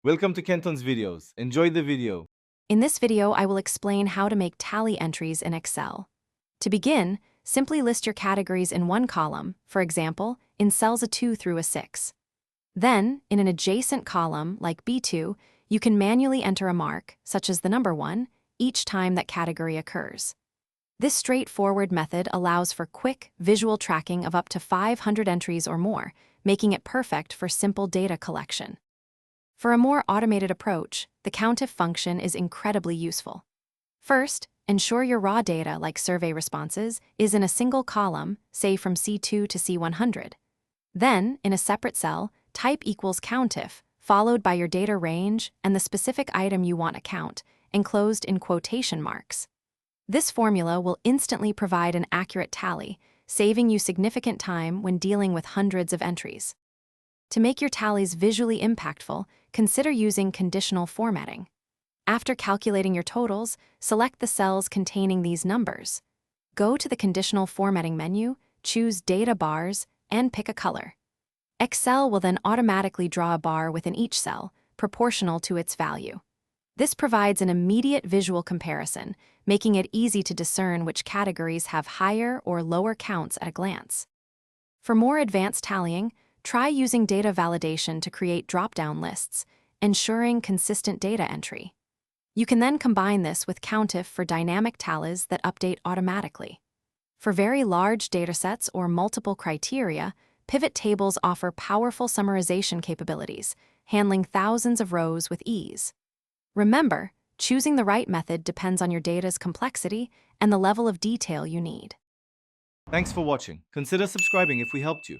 Welcome to Kenton's videos. Enjoy the video. In this video, I will explain how to make tally entries in Excel. To begin, simply list your categories in one column, for example, in cells A2 through A6. Then, in an adjacent column, like B2, you can manually enter a mark, such as the number 1, each time that category occurs. This straightforward method allows for quick, visual tracking of up to 500 entries or more, making it perfect for simple data collection. For a more automated approach, the COUNTIF function is incredibly useful. First, ensure your raw data, like survey responses, is in a single column, say from C2 to C100. Then, in a separate cell, type equals COUNTIF, followed by your data range and the specific item you want to count, enclosed in quotation marks. This formula will instantly provide an accurate tally, saving you significant time when dealing with hundreds of entries. To make your tallies visually impactful, consider using conditional formatting. After calculating your totals, select the cells containing these numbers. Go to the conditional formatting menu, choose Data Bars, and pick a color. Excel will then automatically draw a bar within each cell, proportional to its value. This provides an immediate visual comparison, making it easy to discern which categories have higher or lower counts at a glance. For more advanced tallying, try using data validation to create drop-down lists, ensuring consistent data entry. You can then combine this with COUNTIF for dynamic tallies that update automatically. For very large datasets or multiple criteria, pivot tables offer powerful summarization capabilities, handling thousands of rows with ease. Remember, choosing the right method depends on your data's complexity and the level of detail you need. Thanks for watching. Consider subscribing if we helped you.